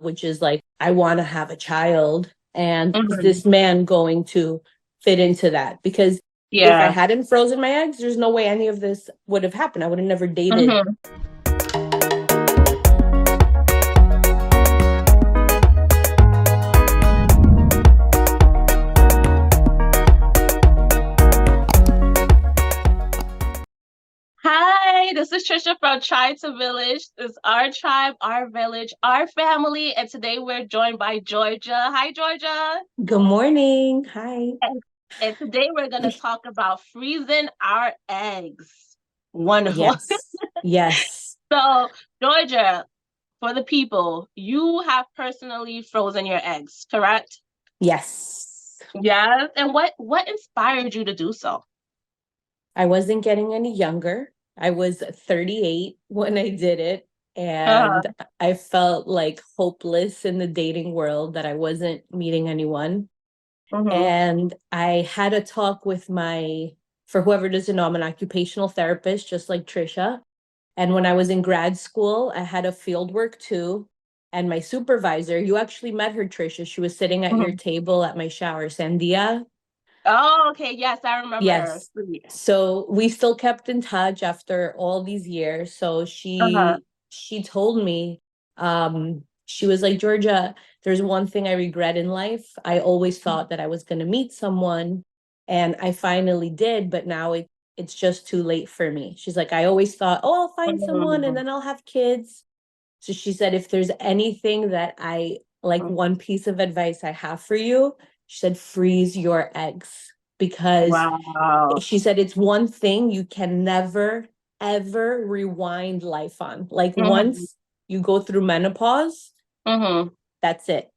which is like, I want to have a child. And is Mhm. this man going to fit into that? Because if I Yeah. hadn't frozen my eggs, there's no way any of this would have happened. I would have never dated. Mhm. Hi, this is Trisha from Tribe to Village. This is our tribe, our village, our family, and today we're joined by Georgia. Hi, Georgia. Good morning. Hi. And, and today we're going to talk about freezing our eggs. Wonderful. Yes. Yes. So, Georgia, for the people, you have personally frozen your eggs, correct? Yes. Yes. And what inspired you to do so? I wasn't getting any younger. I was 38 when I did it. And Uh-huh. I felt like hopeless in the dating world that I wasn't meeting anyone. Mm-hmm. And I had a talk with for whoever doesn't know, I'm an occupational therapist, just like Trisha. And when I was in grad school, I had a field work too. And my supervisor, you actually met her, Trisha. She was sitting at your Mm-hmm. table at my shower, Sandia. Oh, okay. Yes, I remember her. Yes. So we still kept in touch after all these years. So Uh-huh. she told me, she was like, Georgia, there's one thing I regret in life. I always thought that I was gonna meet someone, and I finally did, but now it's just too late for me. She's like, I always thought, oh, I'll find someone and Mm. then I'll have kids. So she said, if there's anything that I like, one piece of advice I have for you, she said, freeze your eggs. Because Wow. she said it's one thing you can never, ever rewind life on. Like Mm-hmm. once you go through menopause, Mm-hmm. that's it.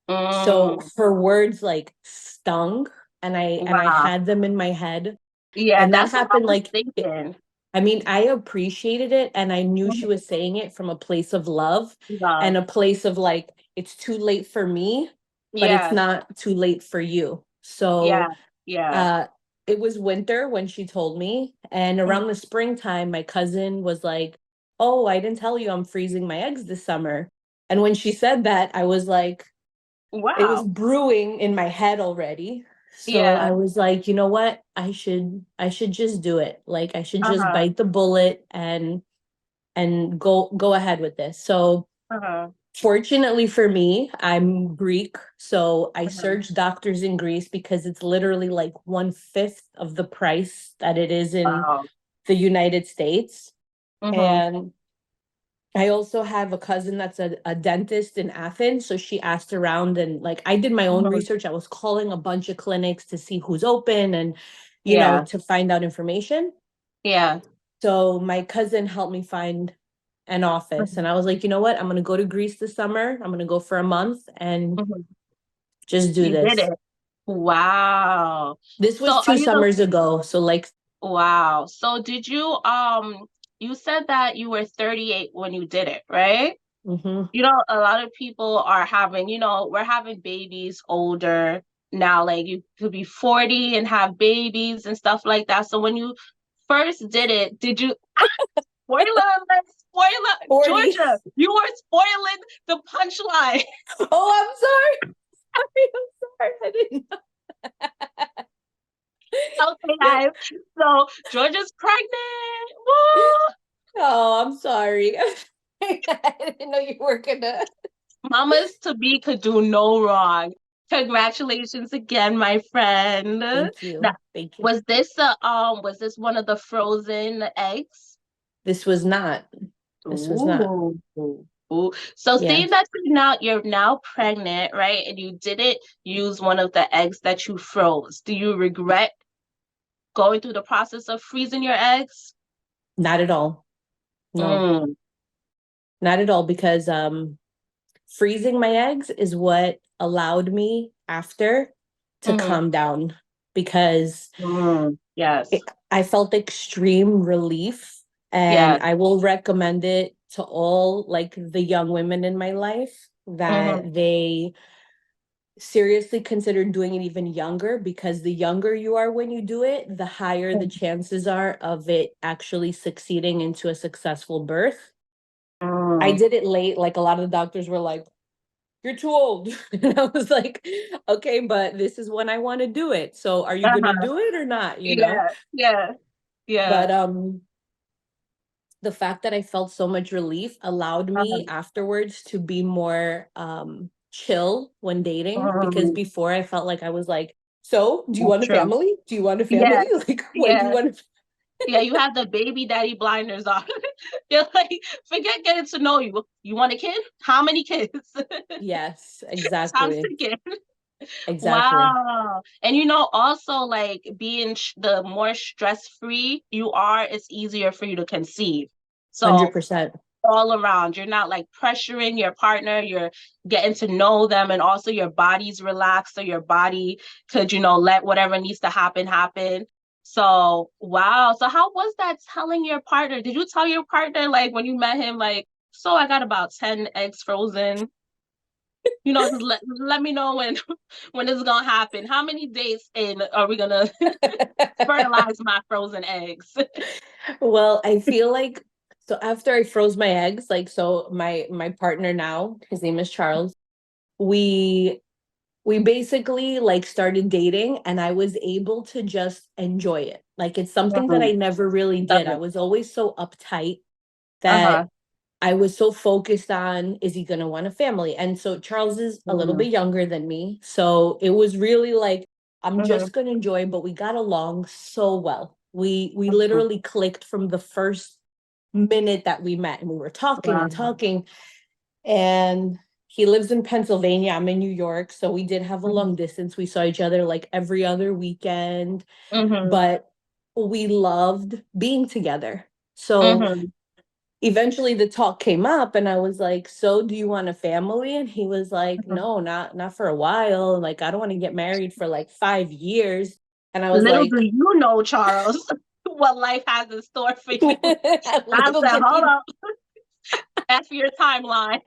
So Mm. her words like stung, and I Wow. had them in my head. Yeah, And that that's what I happened was like thinking. I mean, I appreciated it and I knew she Mhm. was saying it from a place of love and Love. a place of like, it's too late for me, but it's Yeah. not too late for you. Yeah. So Yeah. uh it was winter when she told me, and around the Mhm. springtime my cousin was like, oh, I didn't tell you I'm freezing my eggs this summer. And when she said that, I was like, it was Wow. brewing in my head already. So I Yeah. was like, you know what? I should just do it. Like I should just Uh-huh. bite the bullet and go ahead with this. So Uh-huh. fortunately for me, I'm Greek. So I Uh-huh. searched doctors in Greece because it's literally like 1/5 of the price that it is in Wow. the United States. Mm-hmm. And I also have a cousin that's a dentist in Athens. So she asked around, and like I did my own Hmm. research. I was calling a bunch of clinics to see who's open and, Yeah. to find out information. Yeah. So my cousin helped me find an office. And Mhm. I was like, you know what? I'm going to go to Greece this summer. I'm going to go for a month and Mhm. just do You did this. it. Wow. This So was are two you the summers ago. So like, wow. So did you you said that you were 38 when you did it, right? mhm. You know, a lot of people are having, we're having babies older now. Like you could be 40 and have babies and stuff like that. So when you first did it, did you spoiler alert, spoiler, 40. Georgia, you were spoiling the punchline. Oh, I'm sorry. Sorry, I'm sorry. I didn't know Okay, that. guys. So Georgia's pregnant. Woo! Oh, I'm sorry. I didn't know you were gonna. Mamas to be could do no wrong. Congratulations again, my friend. Thank Now, you. Thank you. was this one of the frozen eggs? This was not. This was not. Ooh. Ooh. So Yeah. seeing that you're now pregnant, right? And you didn't use one of the eggs that you froze. Do you regret going through the process of freezing your eggs? Not at all. No, Mm. not at all. Because freezing my eggs is what allowed me after to Mm-hmm. calm down, because Mm. Yes. I felt extreme relief, and Yes. I will recommend it to all like the young women in my life Mm-hmm. that they seriously consider doing it even younger, because the younger you are when you do it, the higher the chances are of it actually succeeding into a successful birth. I Mm. did it late, like a lot of the doctors were like, you're too old. And I was like, okay, but this is when I want to do it. So are you going to Uh-huh. do it or not, Yeah, yeah, yeah. But the fact that I felt so much relief allowed me Uh-huh. afterwards to be more chill when dating, because Um, before I felt like I was like, so do you that's want a true. family? Do you want a Yeah, family? Like, what do you yeah. want? Yeah, you have the baby daddy blinders on. You're like, forget getting to know you. You want a kid? How many kids? Yes, Times exactly. again. Exactly. Wow. And you know, also like being the more stress-free you are, it's easier for you to conceive. So 100%. all around, you're not like pressuring your partner, you're getting to know them, and also your body's relaxed, so your body could, let whatever needs to happen happen. So wow. So how was that telling your partner? Did you tell your partner like when you met him, like, so I got about 10 eggs frozen? Just let me know when when this is gonna happen. How many days in are we gonna fertilize my frozen eggs? Well, I feel like, so after I froze my eggs, like, so my partner now, his name is Charles, we we basically like started dating, and I was able to just enjoy it. Like, it's something that I Mhm. never really Love did. I it. was always so uptight that Uh-huh. I was so focused on, is he going to want a family? And so Charles is a little Mhm. bit younger than me. So it was really like, I'm Mhm. just going to enjoy, but we got along so well. We Mhm. literally clicked from the first minute that we met, and we were talking and Wow. talking. And he lives in Pennsylvania. I'm in New York. So we did have a long Mhm. distance. We saw each other like every other weekend, Mhm. but we loved being together. So Mhm. eventually the talk came up, and I was like, so do you want a family? And he was like, Mhm. no, not for a while. Like, I don't want to get married for like 5 years. And I was Little do like, you know, Charles, what life has in store for you. I little said, did hold he, up, F your timeline.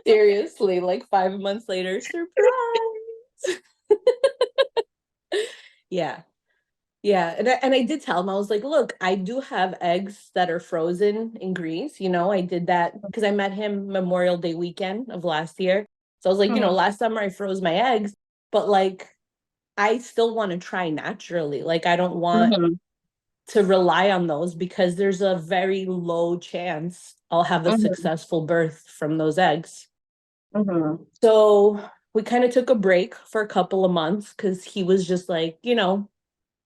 seriously, like 5 months later, surprise. Yeah. Yeah, and I did tell him, I was like, look, I do have eggs that are frozen in Greece. I did that because I met him Memorial Day weekend of last year. So I was like, Mhm. last summer I froze my eggs, but like I still want to try naturally. Like, I don't want Mhm. to rely on those, because there's a very low chance I'll have a Mhm. successful birth from those eggs. Mhm. So we kind of took a break for a couple of months, because he was just like, I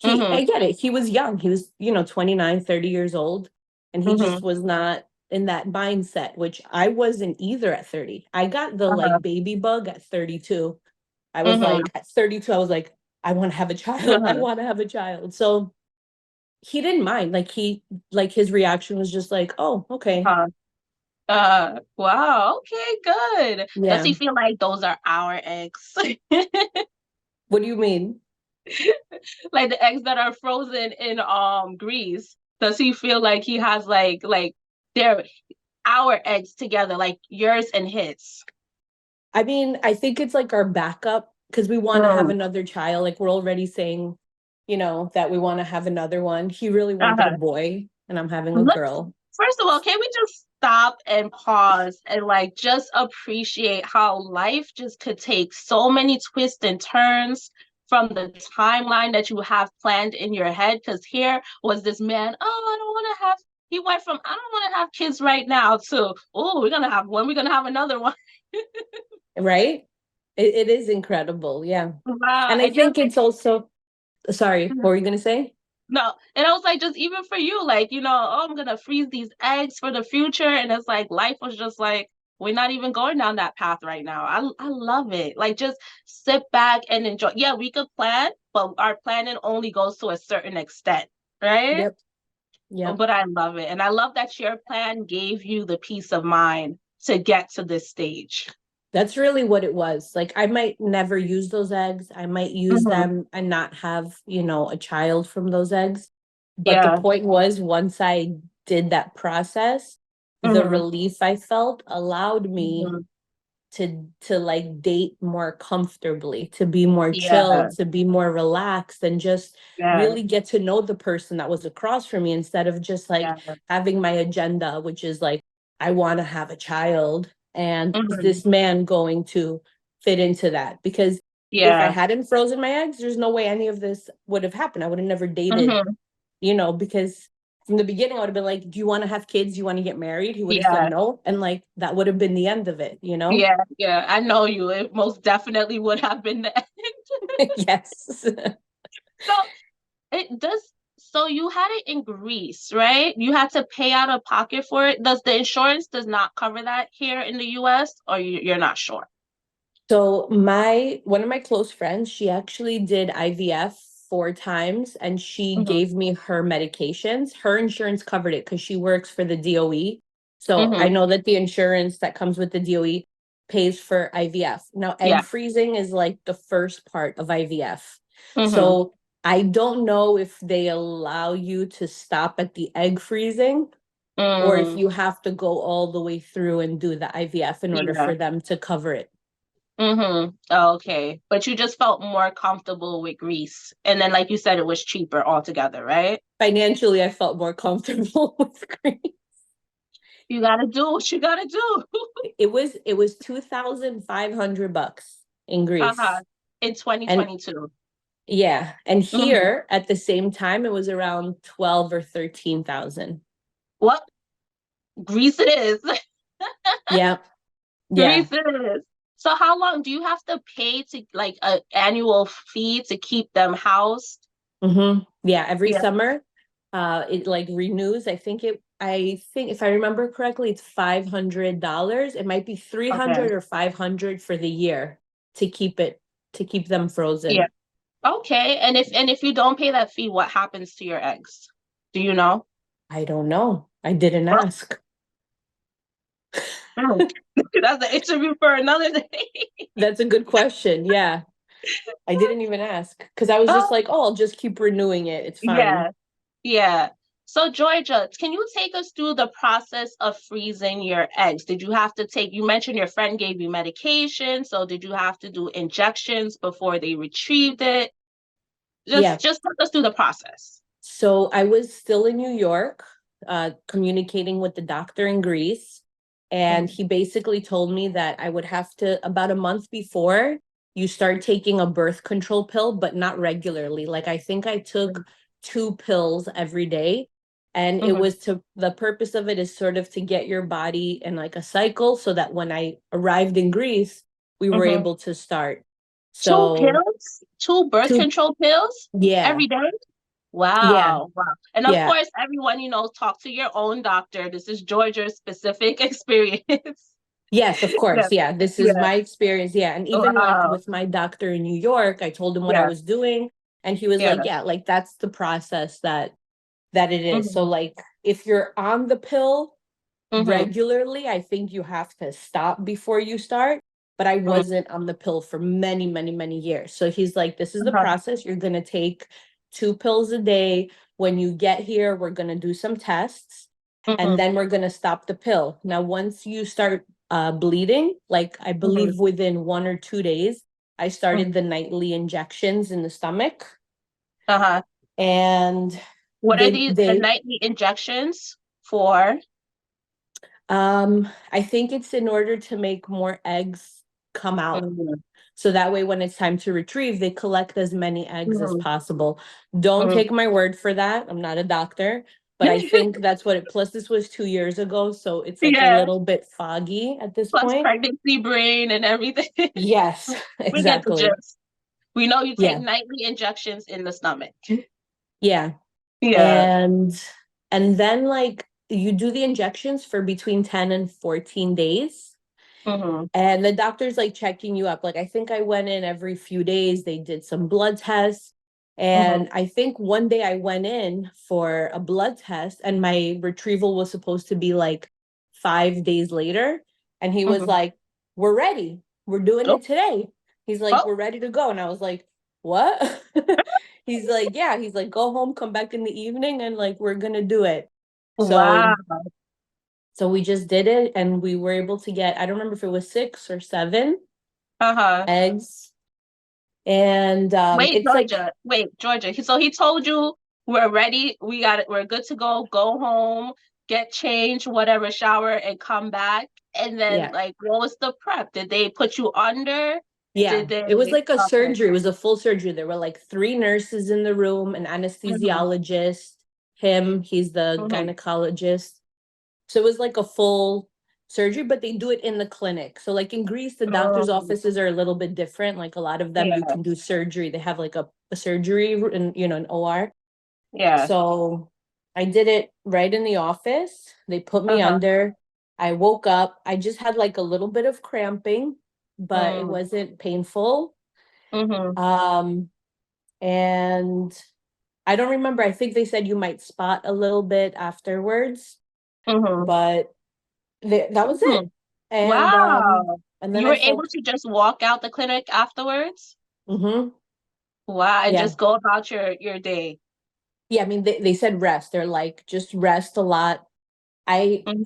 Mhm. get it. He was young. He was, 29, 30 years old. And he just Mhm. was not in that mindset, which I wasn't either at 30. I got the Uh-huh. like baby bug at 32. I was Mhm. like, at 32, I was like, I want to have a child. I Uh-huh. want to have a child. So he didn't mind. Like his reaction was just like, oh, okay. Uh-huh. Wow. Okay, good. Does Yeah. he feel like those are our eggs? What do you mean? Like the eggs that are frozen in Greece. Does he feel like he has like they're our eggs together, like yours and his? I mean, I think it's like our backup, because we want to have Mm. another child. Like, we're already saying, that we want to have another one. He really wanted a Uh-huh. boy, and I'm having a Let's girl. first of all, can we just stop and pause and like just appreciate how life just could take so many twists and turns from the timeline that you have planned in your head? Because here was this man, oh, I don't want to have, he went from, I don't want to have kids right now to, oh, we're going to have one, we're going to have another one. Right? It is incredible. Yeah. Wow. And I And just, think it's also, sorry, what were you going to say? no, and I was like, just even for you, like, oh, I'm gonna freeze these eggs for the future. And it's like life was just like, we're not even going down that path right now. I love it. Like just sit back and enjoy. Yeah, we could plan, but our planning only goes to a certain extent, right? Yep. Yep. But I love it. And I love that your plan gave you the peace of mind to get to this stage. That's really what it was. Like, I might never use those eggs. I might use Hmm. them and not have, a child from those eggs. But the Yeah. point was, once I did that process, the Hmm. relief I felt allowed me Hmm. to like date more comfortably, to be more Yeah. chilled, to be more relaxed, and just Yeah. really get to know the person that was across from me, instead of just like Yeah. having my agenda, which is like, I want to have a child. And is Mm-hmm. this man going to fit into that? Because if I Yeah. hadn't frozen my eggs, there's no way any of this would have happened. I would have never dated, Mm-hmm. because from the beginning I would have been like, do you want to have kids? Do you want to get married? He would have said Yeah. no. And like that would have been the end of it. Yeah. Yeah. I know you. It most definitely would have been the end. Yes. So it does. So you had it in Greece, right? You had to pay out of pocket for it. Does the insurance does not cover that here in the US, or you're not sure? So one of my close friends, she actually did IVF 4 times and she Mm-hmm. gave me her medications. Her insurance covered it because she works for the DOE. So I Mm-hmm. know that the insurance that comes with the DOE pays for IVF. Now, egg Yeah. freezing is like the first part of IVF. Mm-hmm. So I don't know if they allow you to stop at the egg freezing or if Mm, you have to go all the way through and do the IVF in order yeah. for them to cover it. Mm-hmm. Okay. But you just felt more comfortable with Greece. And then, like you said, it was cheaper altogether, right? Financially, I felt more comfortable with green. You gotta do what you gotta do. It was $2,500 in Uh-huh. Greece. In And 2022. yeah, and Mm-hmm. here at the same time it was around 12 or 13,000. What? Greece it is. Yeah. Yeah. Greece it is. So how long do you have to pay to like an annual fee to keep them housed? Yeah, every Yeah. summer it like renews. I think if I remember correctly, it's $500. It might be Okay. 300 or 500 for the year to keep them Yeah. frozen. Okay. And if you don't pay that fee, what happens to your eggs? Do you know? I don't know. I didn't Well, ask. that's an interview for another day. That's a good question. Yeah. I didn't even ask because I was just Oh, like, oh, I'll just keep renewing it. It's fine. yeah, yeah. So, Georgia, can you take us through the process of freezing your eggs? Did you have to take, you mentioned your friend gave you medication, so did you have to do injections before they retrieved it? Yeah. Just take us through the process. So I was still in New York, communicating with the doctor in Greece. And Mhm, he basically told me that I would have to, about a month before, you start taking a birth control pill, but not regularly. Like I think I took 2 pills every day. And it mhm, was the purpose of it is sort of to get your body in like a cycle so that when I arrived in Greece, we were mhm. able to start. Two So pills? Two birth two, control pills yeah, every day? yeah, Wow, wow. And of yeah. course, everyone, talk to your own doctor. This is Georgia's specific experience. Yes, of Yeah, course. Yeah, this is yeah. my experience. Yeah. And even like Wow. with my doctor in New York, I told him what I Yeah, was doing. And he was yeah. like, yeah, like that's the process that it is. So Hmm. like if you're on the pill Hmm. regularly, I think you have to stop before you start. But I wasn't on the pill for many, many, many years. So he's like, this is the Uh-huh. process. You're gonna take 2 pills a day. When you get here, we're gonna do some tests and Hmm. then we're gonna stop the pill. Now, once you start bleeding, like I Hmm. believe within 1 or 2 days, I started the nightly injections in the stomach, Uh-huh. and What are the they nightly injections for? I think it's in order to make more eggs come out. Mhm. So that way, when it's time to retrieve, they collect as many eggs as Mhm. possible. Don't Mhm. take my word for that. I'm not a doctor, but I think that's what it, plus this was 2 years ago. So it's like a Yeah, little bit foggy at this plus point. pregnancy brain and everything. Yes, We get the exactly. gist. We know you take Yeah. nightly injections in the stomach. Yeah. Yeah. And then like you do the injections for between 10 and 14 days. Hmm. And the doctor's like checking you up. Like I think I went in every few days. They did some blood tests. Hmm. And I think one day I went in for a blood test and my retrieval was supposed to be like 5 days later. And he was Hmm. like, we're ready. We're doing Oh, it today. He's like, oh, we're ready to go. And I was like, what? He's like, yeah. He's like, go home, come back in the evening, and like we're gonna do it. wow. So we just did it and we were able to get, I don't remember if it was 6 or 7 Uh-huh. eggs. And it's like, Wait, Georgia. So he told you we're ready, we're good to go home, get changed, whatever, shower, and come back. And then Yeah. like what was the prep? Did they put you under? Yeah. Did they It was like a okay. surgery. It was a full surgery. There were like three nurses in the room, an Mm-hmm. anesthesiologist, him, he's the Mm-hmm. gynecologist. So it was like a full surgery, but they do it in the clinic. So like in Greece, the doctor's Mm, offices are a little bit different. Like a lot of them, you yeah, can do surgery. They have like a surgery and an OR. yeah. So I did it right in the office. They put me Uh-huh. under. I woke up. I just had like a little bit of cramping, but it Mm, wasn't painful. mm-hmm. Um, and I don't remember. I think they said you might spot a little bit afterwards, Mm-hmm. but that was Mm-hmm. it. And Wow. and then You I were able felt, to just walk out the clinic afterwards? mm-hmm, Wow, and yeah. just go about your day. Yeah, I mean they said rest. They're like just rest a lot. I Mm-hmm.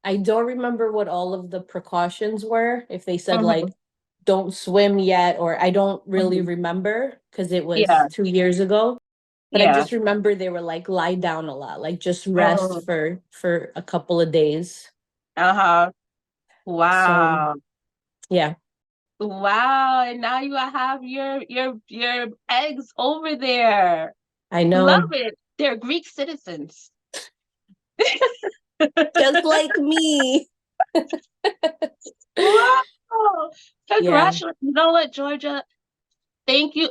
I don't remember what all of the precautions were. If they said Mm-hmm. like don't swim yet, or I don't really Mm-hmm. remember because it was Yeah, 2 years ago. But I yeah. just remember they were like lie down a lot, like just rest Mm. for a couple of days. Uh-huh. So Wow. yeah, Wow. And now you have your eggs over there. I Love know. it. They're Greek citizens. Just like me. Wow. Yeah. Congratulations. You know what, Georgia? Thank you.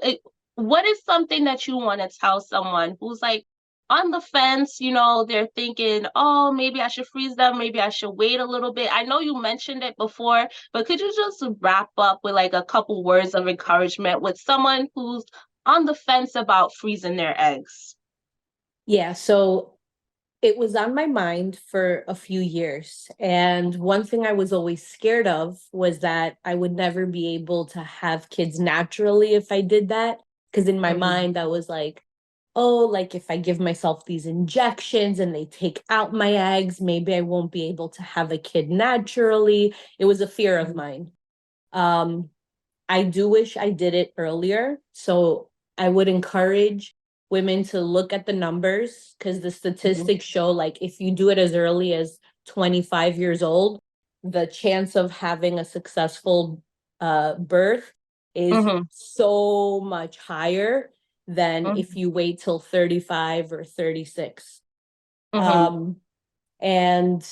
What is something that you want to tell someone who's like on the fence? They're thinking, oh, maybe I should freeze them. Maybe I should wait a little bit. I know you mentioned it before, but could you just wrap up with like a couple words of encouragement with someone who's on the fence about freezing their eggs? Yeah. So it was on my mind for a few years. And one thing I was always scared of was that I would never be able to have kids naturally if I did that. Because in my Mm-hmm. mind, I was like, oh, like if I give myself these injections and they take out my eggs, maybe I won't be able to have a kid naturally. It was a fear of mine. Um, I do wish I did it earlier. So I would encourage women to look at the numbers because the statistics show like if you do it as early as 25 years old, the chance of having a successful birth is Mm-hmm. so much higher than if Mm-hmm. you wait till 35 or 36. Mm-hmm. Um, and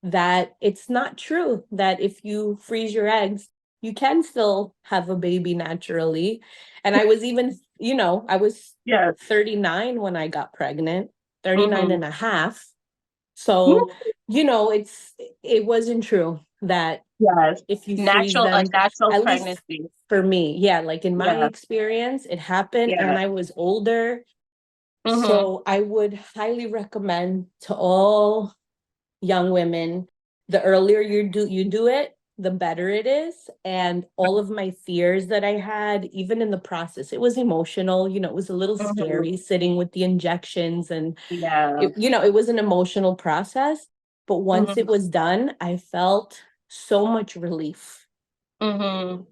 that it's not true that if you freeze your eggs, you can still have a baby naturally. And I was even, I was Yes. 39 when I got pregnant, 39 Mm-hmm. and a half. So, it wasn't true that Yes. if you freeze A them, natural at least pregnancy. for me, yeah, like in my Yeah. experience, it happened and Yeah. I was older. Mm-hmm. So I would highly recommend to all young women, the earlier you do it, the better it is. And all of my fears that I had, even in the process, it was emotional. It was a little Mm-hmm. scary sitting with the injections, and Yeah. it was an emotional process. But once Mm-hmm. it was done, I felt so much relief. Mm-hmm.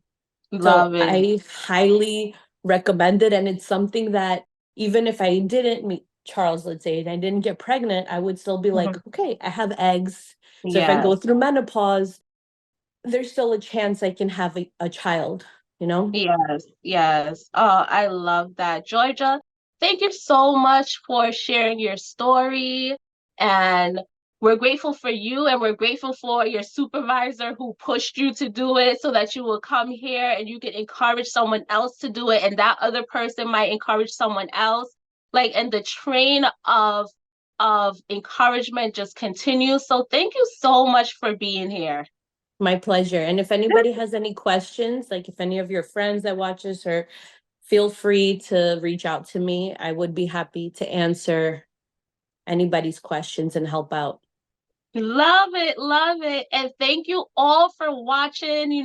So Love it. I highly recommend it. And it's something that even if I didn't meet Charles, let's say, and I didn't get pregnant, I would still be like, Mhm. okay, I have eggs. So if I go Yes. through menopause, there's still a chance I can have a child, you know? Yes. Yes. Oh, I love that. Georgia, thank you so much for sharing your story. And we're grateful for you and we're grateful for your supervisor who pushed you to do it so that you will come here and you can encourage someone else to do it. And that other person might encourage someone else. Like, and the train of encouragement just continues. So thank you so much for being here. My pleasure. And if anybody has any questions, like if any of your friends that watches or feel free to reach out to me. I would be happy to answer anybody's questions and help out. Love it, love it. And thank you all for watching.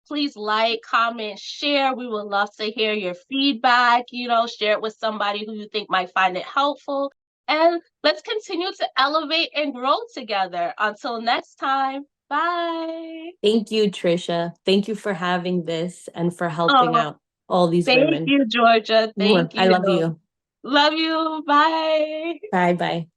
Please like, comment, share. We would love to hear your feedback. Share it with somebody who you think might find it helpful. And let's continue to elevate and grow together. Until next time, bye. Thank you, Trisha. Thank you for having this and for helping Oh, out all these thank women. you, Georgia. Thank I love you. you. Love you. Bye. Bye bye.